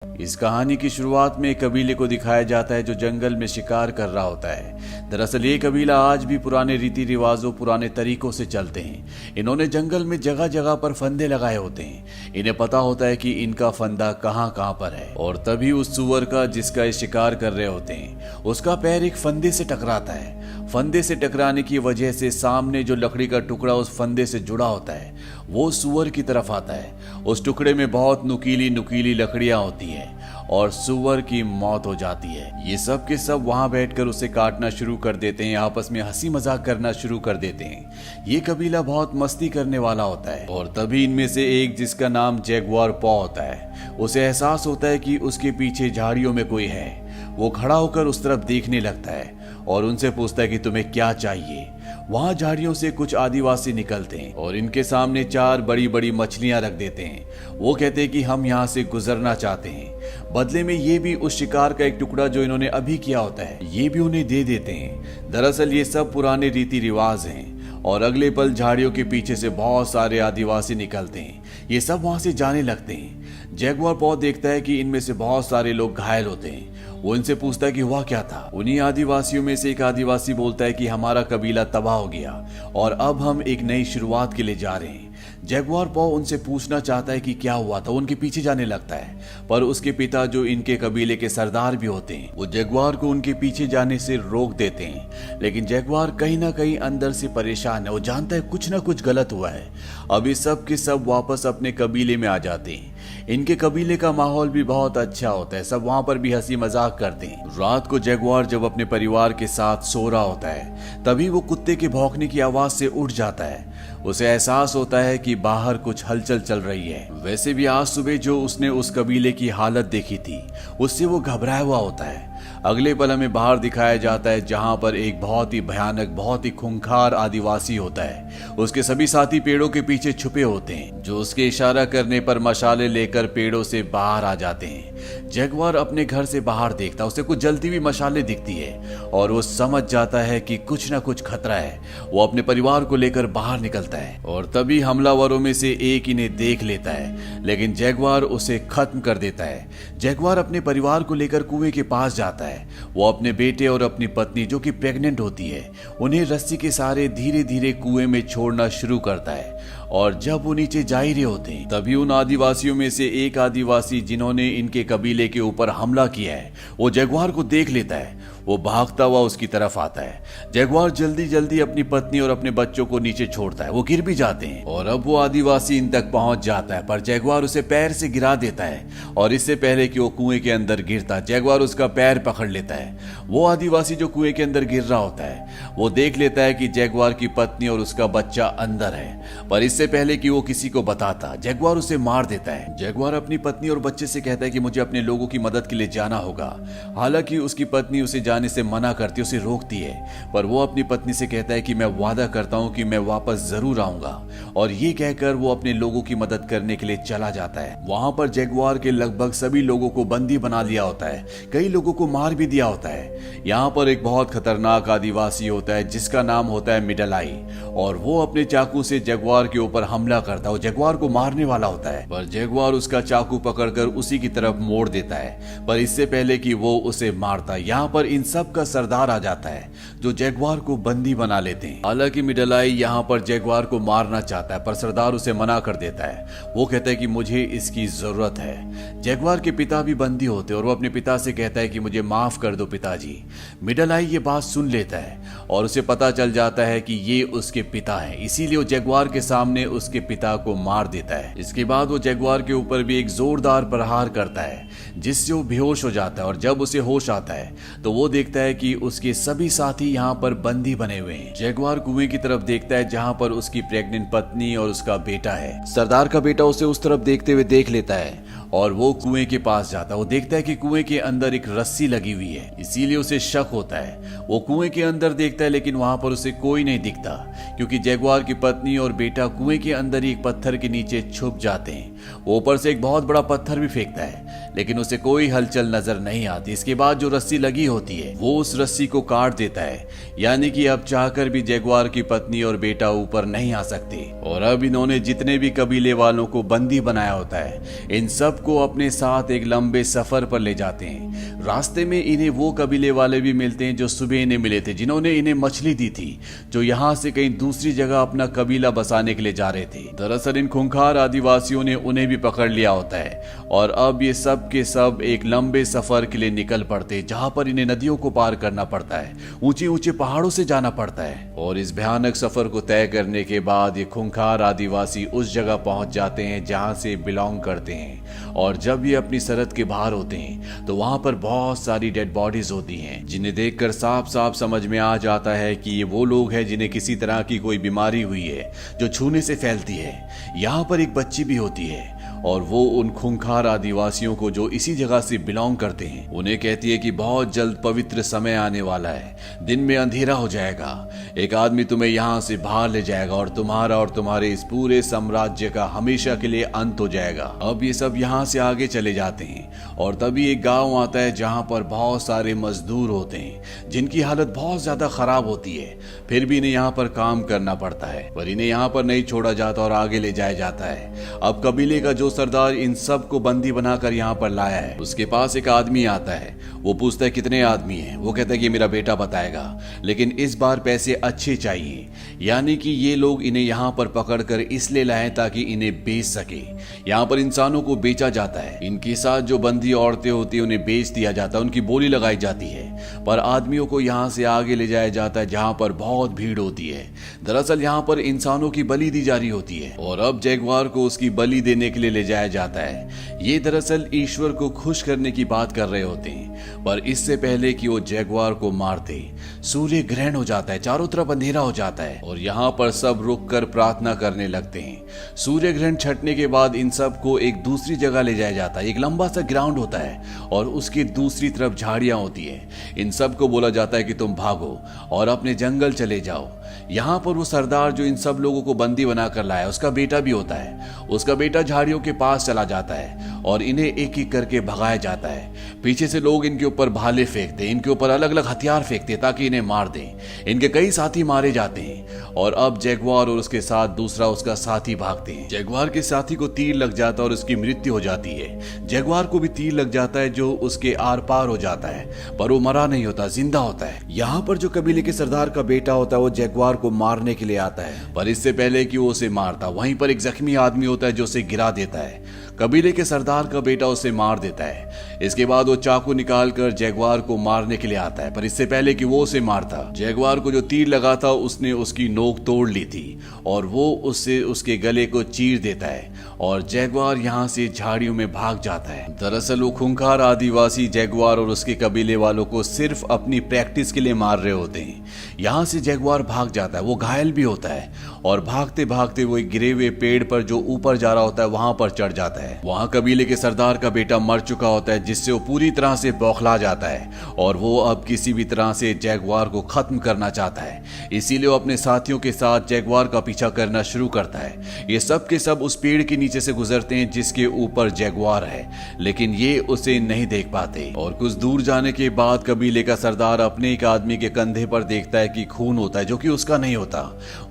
इस कहानी की शुरुआत में एक कबीले को दिखाया जाता है जो जंगल में शिकार कर रहा होता है। दरअसल ये कबीला आज भी पुराने रीति रिवाजों पुराने तरीकों से चलते हैं। इन्होंने जंगल में जगह जगह पर फंदे लगाए होते हैं। इन्हें पता होता है कि इनका फंदा कहाँ कहाँ पर है। और तभी उस सुअर का जिसका ये शिकार कर रहे होते हैं उसका पैर एक फंदे से टकराता है। फंदे से टकराने की वजह से सामने जो लकड़ी का टुकड़ा उस फंदे से जुड़ा होता है वो सुअर की तरफ आता है। उस टुकड़े में बहुत नुकीली नुकीली लकड़ियां होती है और सुअर की मौत हो जाती है। ये सब के सब वहां बैठकर उसे काटना शुरू कर देते हैं, आपस में हंसी मजाक करना शुरू कर देते हैं। ये कबीला बहुत मस्ती करने वाला होता है। और तभी इनमें से एक जिसका नाम जैगुआर पॉ होता है उसे एहसास होता है कि उसके पीछे झाड़ियों में कोई है। वो खड़ा होकर उस तरफ देखने लगता है और उनसे पूछता है कि तुम्हें क्या चाहिए। वहां झाड़ियों से कुछ आदिवासी निकलते हैं और इनके सामने 4 बड़ी बड़ी मछलियां रख देते हैं। वो कहते हैं कि हम यहाँ से गुजरना चाहते हैं। बदले में ये भी उस शिकार का एक टुकड़ा जो इन्होंने अभी किया होता है ये भी उन्हें दे देते हैं। दरअसल ये सब पुराने रीति रिवाज हैं। और अगले पल झाड़ियों के पीछे से बहुत सारे आदिवासी निकलते हैं। ये सब वहां से जाने लगते हैं। जैगुआर पॉ देखता है कि इनमें से बहुत सारे लोग घायल होते हैं। वो इनसे पूछता है कि हुआ क्या था। उन्हीं आदिवासियों में से एक आदिवासी बोलता है कि हमारा कबीला तबाह हो गया और अब हम एक नई शुरुआत के लिए जा रहे हैं। जैगुआर पॉ उनसे पूछना चाहता है कि क्या हुआ था। उनके पीछे जाने लगता है पर उसके पिता जो इनके कबीले के सरदार भी होते हैं वो जैगुआर को उनके पीछे जाने से रोक देते हैं। लेकिन जैगुआर कहीं ना कहीं अंदर से परेशान है। वो जानता है कुछ ना कुछ गलत हुआ है। अभी सब के सब वापस अपने कबीले में आ जाते हैं। इनके कबीले का माहौल भी बहुत अच्छा होता है। सब वहां पर भी हंसी मजाक करते हैं। रात को जैगुआर जब अपने परिवार के साथ सो रहा होता है तभी वो कुत्ते के भौंकने की आवाज से उठ जाता है। उसे एहसास होता है कि बाहर कुछ हलचल चल रही है। वैसे भी आज सुबह जो उसने उस कबीले की हालत देखी थी उससे वो घबराया हुआ होता है। अगले पल हमें बाहर दिखाया जाता है जहां पर एक बहुत ही भयानक बहुत ही खूंखार आदिवासी होता है। उसके सभी साथी पेड़ों के पीछे छुपे होते हैं जो उसके इशारा करने पर मशाले लेकर पेड़ों से बाहर आ जाते हैं। जैगुआर अपने घर से बाहर देखता है। उसे कुछ जलती हुई मशाले दिखती है और वो समझ जाता है कि कुछ ना कुछ खतरा है। वो अपने परिवार को लेकर बाहर निकलता है और तभी हमलावरों में से एक इन्हें देख लेता है लेकिन जैगुआर उसे खत्म कर देता है। जैगुआर अपने परिवार को लेकर कुएं के पास जाता है। वो अपने बेटे और अपनी पत्नी जो कि प्रेग्नेंट होती है उन्हें रस्सी के सहारे धीरे धीरे कुएं में छोड़ना शुरू करता है। और जब वो नीचे जा ही रहे होते हैं तभी उन आदिवासियों में से एक आदिवासी जिन्होंने इनके कबीले के ऊपर हमला किया है वो जैगुआर को देख लेता है। वो भागता हुआ उसकी तरफ आता है। जैगुआर जल्दी जल्दी अपनी पत्नी और अपने बच्चों को नीचे छोड़ता है। वो गिर भी जाते हैं और अब वो आदिवासी इन तक पहुंच जाता है पर जैगुआर उसे पैर से गिरा देता है। और इससे पहले कि वो कुएं के अंदर गिरता जैगुआर उसका पैर पकड़ लेता है। वो आदिवासी जो कुएं के अंदर गिर रहा होता है वो देख लेता है कि जैगुआर की पत्नी और उसका बच्चा अंदर है। पर इससे पहले कि वो किसी को बताता जैगुआर उसे मार देता है। जैगुआर अपनी पत्नी और बच्चे से कहता है कि मुझे अपने लोगों की मदद के लिए जाना होगा। हालांकि उसकी पत्नी उसे जाने से मना करती, उसे रोकती है पर वो अपनी पत्नी से कहता है कि मैं वादा करता हूं कि मैं वापस जरूर आऊंगा। और ये कहकर वो अपने लोगों की मदद करने के लिए चला जाता है। वहां पर जैगुआर के लगभग सभी लोगों को बंदी बना लिया होता है। कई लोगों को मार भी दिया होता है। यहाँ पर एक बहुत खतरनाक आदिवासी होता है जिसका नाम होता है मिडलाई और वो अपने चाकू से जैगुआर के ऊपर हमला करता है। वो जैगुआर को मारने वाला होता है पर जैगुआर उसका चाकू पकड़कर उसी की तरफ मोड़ देता है पर इससे पहले कि वो उसे मारता। यहाँ पर इन सब का सरदार आ जाता है जो जैगुआर को बंदी बना लेते हैं। हालांकि मिडलाई यहाँ पर जैगुआर को मारना चाहता है पर सरदार उसे मना कर देता है। वो कहता है कि मुझे इसकी जरूरत है। जैगुआर के पिता भी बंदी होते और वो अपने पिता से कहता है कि मुझे माफ कर दो पिताजी। मिडलाई ये बात सुन लेता है और उसे पता चल जाता है कि ये उसके पिता हैं। इसीलिए वो जैगुआर के सामने उसके पिता को मार देता है। इसके बाद वो जैगुआर के ऊपर भी एक जोरदार प्रहार करता है जिससे वो बेहोश हो जाता है। और जब उसे होश आता है तो वो देखता है कि उसके सभी साथी यहाँ पर बंदी बने हुए हैं। जैगुआर कुएं की तरफ देखता है जहाँ पर उसकी प्रेग्नेंट पत्नी और उसका बेटा है। सरदार का बेटा उसे उस तरफ देखते हुए देख लेता है और वो कुएं के पास जाता है। वो देखता है कि कुएं के अंदर एक रस्सी लगी हुई है इसीलिए उसे शक होता है। वो कुएं के अंदर देखता है लेकिन वहां पर उसे कोई नहीं दिखता क्योंकि जैगुआर की पत्नी और बेटा कुएं कुएं के अंदर एक पत्थर के नीचे छुप जाते हैं। वो ऊपर से एक बहुत बड़ा पत्थर भी फेंकता है, लेकिन उसे कोई हलचल नजर नहीं आती। इसके बाद जो रस्सी लगी होती है वो उस रस्सी को काट देता है, यानी कि अब चाहकर भी जगुआर की पत्नी और बेटा ऊपर नहीं आ सकते। और अब इन्होंने जितने भी कबीले वालों को बंदी बनाया होता है, इन सब को अपने साथ एक लंबे सफर पर ले जाते हैं। रास्ते में इन्हें वो कबीले वाले भी मिलते हैं जो सुबह इन्हें मिले थे, जिन्होंने इन्हें मछली दी थी, जो यहाँ से कहीं दूसरी जगह अपना कबीला बसाने के लिए जा रहे थे। दरअसल इन खूंखार आदिवासियों ने उन्हें भी पकड़ लिया होता है और अब ये सब के सब एक लंबे सफर के लिए निकल पड़ते, जहां पर इन्हें नदियों को पार करना पड़ता है, ऊंचे ऊंचे पहाड़ों से जाना पड़ता है। और इस भयानक सफर को तय करने के बाद ये खूंखार आदिवासी उस जगह पहुंच जाते हैं जहां से बिलोंग करते हैं। और जब ये अपनी सरहद के बाहर होते हैं तो वहां पर बहुत सारी डेड बॉडीज होती हैं, जिन्हें देखकर साफ साफ समझ में आ जाता है कि ये वो लोग हैं जिन्हें किसी तरह की कोई बीमारी हुई है जो छूने से फैलती है। यहाँ पर एक बच्ची भी होती है और वो उन खूंखार आदिवासियों को जो इसी जगह से बिलोंग करते हैं उन्हें कहती है कि बहुत जल्द पवित्र समय आने वाला है, दिन में अंधेरा हो जाएगा, एक आदमी तुम्हें यहाँ से बाहर ले जाएगा और तुम्हारा और तुम्हारे इस पूरे साम्राज्य का हमेशा के लिए अंत हो जाएगा। अब ये सब यहाँ से आगे चले जाते हैं और तभी एक गांव आता है जहाँ पर बहुत सारे मजदूर होते हैं जिनकी हालत बहुत ज्यादा खराब होती है, फिर भी इन्हें यहाँ पर काम करना पड़ता है। पर इन्हें यहाँ पर नहीं छोड़ा जाता और आगे ले जाया जाता है। अब कबीले का जो सरदार इन सब को बंदी बनाकर यहाँ पर लाया है, उसके पास एक आदमी आता है। वो पूछता है कितने आदमी हैं? वो कहता है कि मेरा बेटा बताएगा, लेकिन इस बार पैसे अच्छे चाहिए, यानी कि ये लोग इन्हें यहाँ पर पकड़कर इसलिए लाए ताकि इन्हें बेच सके। यहाँ पर इंसानों को बेचा जाता है, इनके साथ जो बंदी औरतें होती है उन्हें बेच दिया जाता है, उनकी बोली लगाई जाती है। पर आदमियों को यहाँ से आगे ले जाया जाता है जहाँ पर बहुत भीड़ होती है। दरअसल यहाँ पर इंसानों की बलि दी जा रही होती है और अब जगुआर को उसकी बलि देने के लिए ले जाया जाता है। ये दरअसल ईश्वर को खुश करने की बात कर रहे होते हैं, पर इससे पहले कि वो जगुआर को मारते सूर्य ग्रहण हो जाता है, चारों तरफ अंधेरा हो जाता है और यहाँ पर सब रुककर प्रार्थना करने लगते हैं। सूर्य ग्रहण छटने के बाद इन सब को एक दूसरी जगह ले जाया जाता है। एक लंबा सा ग्राउंड होता है और उसकी दूसरी तरफ झाड़ियां होती है। इन सब को बोला जाता है कि तुम भागो और अपने जंगल चले जाओ। यहाँ पर वो सरदार जो इन सब लोगों को बंदी बनाकर लाया, उसका बेटा भी होता है। उसका बेटा झाड़ियों के पास चला जाता है और इन्हें एक एक करके भगाया जाता है। पीछे से लोग इनके ऊपर भाले फेंकते, इनके ऊपर अलग अलग हथियार फेंकते ताकि इन्हें मार दें। इनके कई साथी मारे जाते हैं और अब जगुआर और उसके साथ दूसरा उसका साथी भागते हैं। जगुआर के साथी को तीर लग जाता है और उसकी मृत्यु हो जाती है। जगुआर को भी तीर लग जाता है जो उसके आर पार हो जाता है, पर वो मरा नहीं होता, जिंदा होता है। यहाँ पर जो कबीले के सरदार का बेटा होता है वो जगुआर को मारने के लिए आता है, पर इससे पहले कि वो उसे मारता वहीं पर एक जख्मी आदमी होता है जो उसे गिरा देता है। कबीले के सरदार का बेटा उसे मार देता है। इसके बाद वो चाकू निकालकर जगुआर को मारने के लिए आता है, पर इससे पहले कि वो उसे मारता, जगुआर को जो तीर लगा था उसने उसकी नोक तोड़ ली थी और वो उससे उसके गले को चीर देता है और जगुआर यहाँ से झाड़ियों में भाग जाता है। दरअसल वो खूंखार आदिवासी जगुआर और उसके कबीले वालों को सिर्फ अपनी प्रैक्टिस के लिए मार रहे होते हैं। यहाँ से जगुआर भाग जाता है, वो घायल भी होता है और भागते भागते वो एक गिरे हुए पेड़ पर जो ऊपर जा रहा होता है वहां पर चढ़ जाता है। वहां कबीले के सरदार का बेटा मर चुका होता है, जिससे वो पूरी तरह से बौखला जाता है और वो अब किसी भी तरह से जगुआर को खत्म करना चाहता है। इसीलिए वो अपने साथियों के साथ जगुआर का पीछा करना शुरू करता है। ये सब के सब उस पेड़ के नीचे से गुजरते हैं जिसके ऊपर जगुआर है, लेकिन ये उसे नहीं देख पाते और कुछ दूर जाने के बाद कबीले का सरदार अपने एक आदमी के कंधे पर देखता है कि खून होता है जो कि उसका नहीं होता।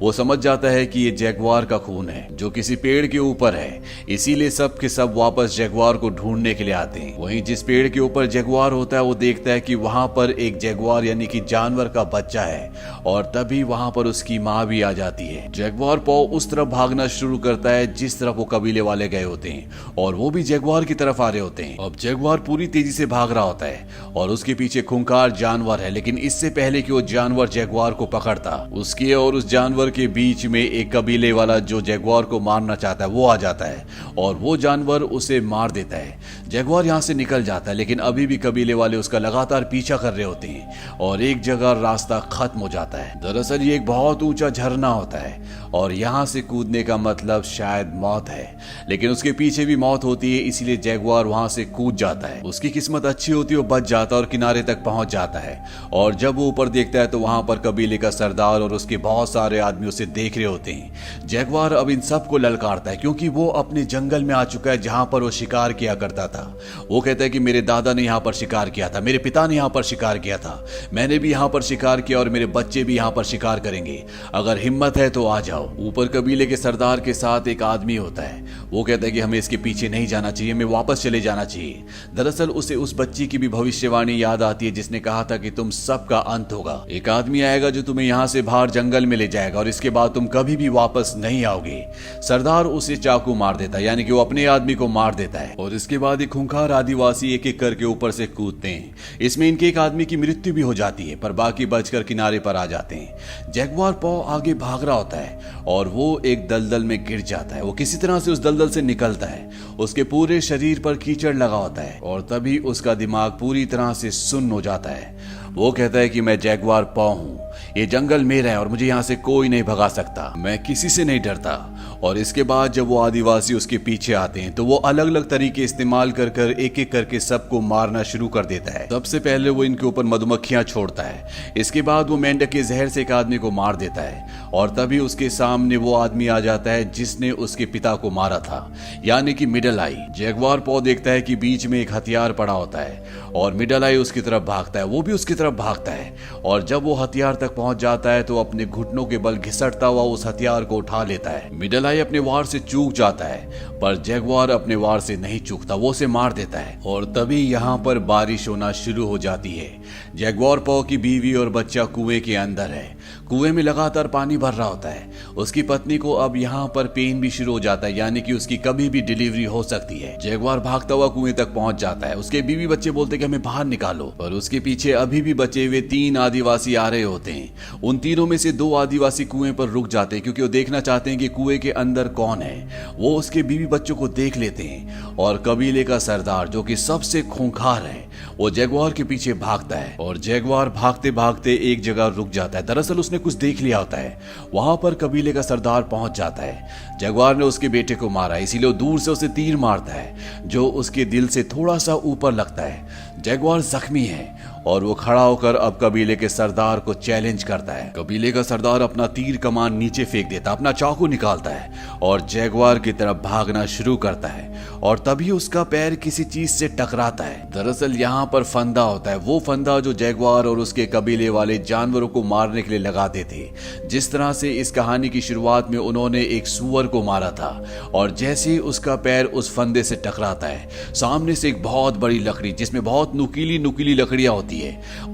वो समझ जाता है कि ये जगुआर का खून है जो किसी पेड़ के ऊपर है, इसीलिए सब के सब वापस जगुआर को ढूंढने के लिए आते हैं। वहीं जिस पेड़ के ऊपर जगुआर होता है वो देखता है कि वहां पर एक जगुआर यानी कि जानवर का बच्चा है और तभी वहां पर उसकी माँ भी आ जाती है। जगुआर पौ उस तरफ भागना शुरू करता है जिस तरफ वो कबीले वाले गए होते हैं और वो भी जगुआर की तरफ आ रहे होते हैं। अब जगुआर पूरी तेजी से भाग रहा होता है और उसके पीछे खूंखार जानवर है, लेकिन इससे पहले कि वो जानवर जगुआर को पकड़ता, उसके और उस जानवर के बीच में एक कबीले वाला जो जगुआर को मारना चाहता है वो आ जाता है और वो जानवर उसे मार देता है। जगुआर यहाँ से निकल जाता है, लेकिन अभी भी कबीले वाले उसका लगातार पीछा कर रहे होते हैं और एक जगह रास्ता खत्म हो जाता है। दरअसल ये एक बहुत ऊंचा झरना होता है और यहाँ से कूदने का मतलब शायद मौत है, लेकिन उसके पीछे भी मौत होती है, इसीलिए जैगुआर वहां से कूद जाता है। उसकी किस्मत अच्छी होती है, वो बच जाता है और किनारे तक पहुंच जाता है। और जब वो ऊपर देखता है तो वहां पर कबीले का सरदार और उसके बहुत सारे आदमी उसे देख रहे होते हैं। जैगुआर अब इन सबको ललकारता है, क्योंकि वो अपने जंगल में आ चुका है जहां पर वो शिकार किया करता था। वो कहता है कि मेरे दादा ने यहाँ पर शिकार किया था, मेरे पिता ने यहाँ पर शिकार किया था, मैंने भी यहाँ पर शिकार किया और मेरे बच्चे भी यहाँ पर शिकार करेंगे, अगर हिम्मत है तो आ जाओ। ऊपर कबीले के सरदार के साथ एक आदमी होता है, वो कहता है कि हमें इसके पीछे नहीं जाना चाहिए, हमें वापस चले जाना चाहिए। दरअसल उसे उस बच्ची की भी भविष्यवाणी याद आती है जिसने कहा था कि तुम सबका अंत होगा, एक आदमी आएगा जो तुम्हें यहाँ से बाहर जंगल में ले जाएगा और इसके बाद तुम कभी भी वापस नहीं आओगे। सरदार उसे चाकू मार देता है, यानी कि वो अपने आदमी को मार देता है और इसके बाद एक खूंखार आदिवासी एक एक करके ऊपर से कूदते हैं। इसमें इनके एक आदमी की मृत्यु भी हो जाती है, पर बाकी बचकर किनारे पर आ जाते हैं। जैगुआर पॉ आगे भाग रहा होता है और वो एक दलदल में गिर जाता है। वो किसी तरह से उस दलदल से निकलता है, उसके पूरे शरीर पर कीचड़ लगा होता है और तभी उसका दिमाग पूरी तरह से सुन्न हो जाता है। वो कहता है कि मैं जैगुआर पॉ हूं, ये जंगल मेरा है और मुझे यहाँ से कोई नहीं भगा सकता, मैं किसी से नहीं डरता। और इसके बाद जब वो आदिवासी उसके पीछे आते हैं तो वो अलग अलग तरीके इस्तेमाल कर कर एक एक करके सबको मारना शुरू कर देता है। सबसे पहले वो इनके ऊपर मधुमक्खियां छोड़ता है, इसके बाद वो मेंढक के जहर से एक आदमी को मार देता है और तभी उसके सामने वो आदमी आ जाता है जिसने उसके पिता को मारा था, यानी कि मिडल आई। जैगुआर पॉ देखता है कि बीच में एक हथियार पड़ा होता है और मिडल आई उसकी तरफ भागता है, वो भी उसकी तरफ भागता है और जब वो हथियार तक पहुंच जाता है तो अपने घुटनों के बल घिसटता हुआ उस हथियार को उठा लेता है। मिडल आई अपने वार से चूक जाता है, पर जैगुआर अपने वार से नहीं चूकता, वो उसे मार देता है और तभी यहाँ पर बारिश होना शुरू हो जाती है। जैगुआर पॉ की बीवी और बच्चा कुएं के अंदर है, कुएं में लगातार पानी भर रहा होता है। उसकी पत्नी को अब यहाँ पर पेन भी शुरू हो जाता है, यानी कि उसकी कभी भी डिलीवरी हो सकती है। जैगुआर भागता हुआ कुएं तक पहुंच जाता है, उसके बीवी बच्चे बोलते हैं कि हमें बाहर निकालो, पर उसके पीछे अभी भी बचे हुए 3 आदिवासी आ रहे होते हैं। उन तीनों में से 2 आदिवासी कुएं पर रुक जाते हैं क्योंकि वो देखना चाहते हैं कि कुएं के अंदर कौन है। वो उसके बीवी बच्चों को देख लेते हैं और कबीले का सरदार जो कि सबसे खूंखार है वो जैगुआर के पीछे भागता है और जैगुआर भागते भागते एक जगह रुक जाता है। दरअसल उसने कुछ देख लिया होता है। वहां पर कबीले का सरदार पहुंच जाता है। जैगुआर ने उसके बेटे को मारा, इसीलिए दूर से उसे तीर मारता है जो उसके दिल से थोड़ा सा ऊपर लगता है। जैगुआर जख्मी है और वो खड़ा होकर अब कबीले के सरदार को चैलेंज करता है। कबीले का सरदार अपना तीर कमान नीचे फेंक देता, अपना चाकू निकालता है और जैगुआर की तरफ भागना शुरू करता है और तभी उसका पैर किसी चीज से टकराता है। दरअसल यहाँ पर फंदा होता है, वो फंदा जो जैगुआर और उसके कबीले वाले जानवरों को मारने के लिए लगाते थे। जिस तरह से इस कहानी की शुरुआत में उन्होंने एक सूअर को मारा था और जैसे ही उसका पैर उस फंदे से टकराता है, सामने से एक बहुत बड़ी लकड़ी जिसमें बहुत नुकीली नुकीली लकड़ियां होती है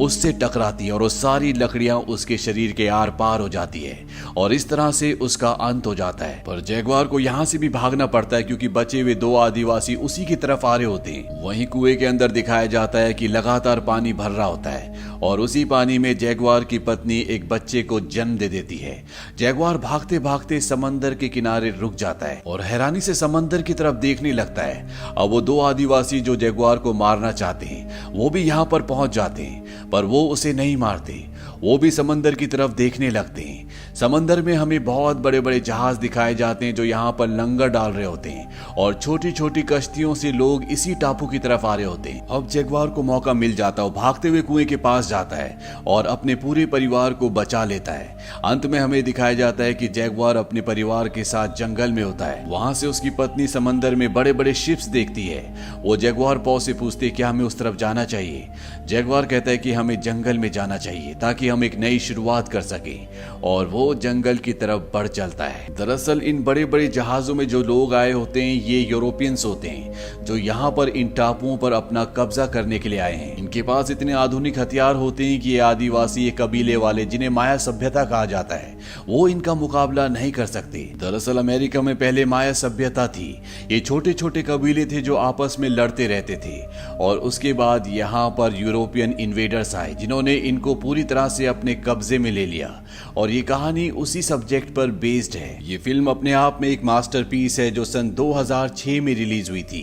उससे टकराती है और वो सारी लकड़ियां उसके शरीर के आर पार हो जाती है और इस तरह से उसका अंत हो जाता है। पर जैगुआर को यहाँ से भी भागना पड़ता है क्योंकि बचे हुए 2 आदिवासी उसी की तरफ आ रहे होते हैं। वहीं कुएं के अंदर दिखाया जाता है कि लगातार पानी भर रहा होता है और उसी पानी में जैगुआर की पत्नी एक बच्चे को जन्म दे देती है। जैगुआर भागते भागते समंदर के किनारे रुक जाता है और हैरानी से समंदर की तरफ देखने लगता है। अब वो 2 आदिवासी जो जैगुआर को मारना चाहते हैं वो भी यहाँ पर पहुंच जाते हैं, पर वो उसे नहीं मारते। वो भी समंदर की तरफ देखने लगते हैं। समंदर में हमें बहुत बड़े बड़े जहाज दिखाए जाते हैं जो यहाँ पर लंगर डाल रहे होते हैं और छोटी छोटी कश्तियों से लोग इसी टापू की तरफ आ रहे होते हैं। अब जैगुआर को मौका मिल जाता है, भागते हुए कुएं के पास जाता है और अपने पूरे परिवार को बचा लेता है। अंत में हमें दिखाया जाता है कि जैगुआर अपने परिवार के साथ जंगल में होता है। वहां से उसकी पत्नी समंदर में बड़े बड़े शिप्स देखती है। वो जैगुआर पॉ से पूछती है कि हमें उस तरफ जाना चाहिए। जैगुआर कहता है कि हमें जंगल में जाना चाहिए ताकि हम एक नई शुरुआत कर सकें और वो जंगल की तरफ बढ़ चलता है। दरअसल इन बड़े बड़े जहाजों में जो लोग आए होते हैं ये यूरोपियंस होते हैं जो यहाँ पर इन टापुओं पर अपना कब्जा करने के लिए आए हैं। इनके पास इतने आधुनिक हथियार होते हैं कि ये आदिवासी, ये कबीले वाले जिन्हें माया सभ्यता कहा जाता है, वो इनका मुकाबला नहीं कर सकते। दरअसल अमेरिका में पहले माया सभ्यता थी। ये छोटे छोटे कबीले थे जो आपस में लड़ते रहते थे और उसके बाद यहाँ पर यूरोपियन इन्वेडर्स आए जिन्होंने इनको पूरी तरह से से अपने कब्जे में ले लिया और ये कहानी उसी सब्जेक्ट पर बेस्ड है। ये फिल्म अपने आप में एक मास्टरपीस है जो सन 2006 में रिलीज हुई थी।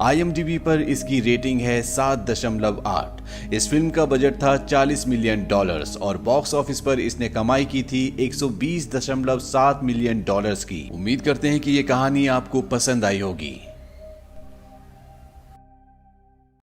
IMDb पर इसकी रेटिंग है 7.8। इस फिल्म का बजट था $40 मिलियन और बॉक्स ऑफिस पर इसने कमाई की थी $120.7 मिलियन की। उम्मीद करते हैं कि ये कहानी आपको पसंद आई होगी।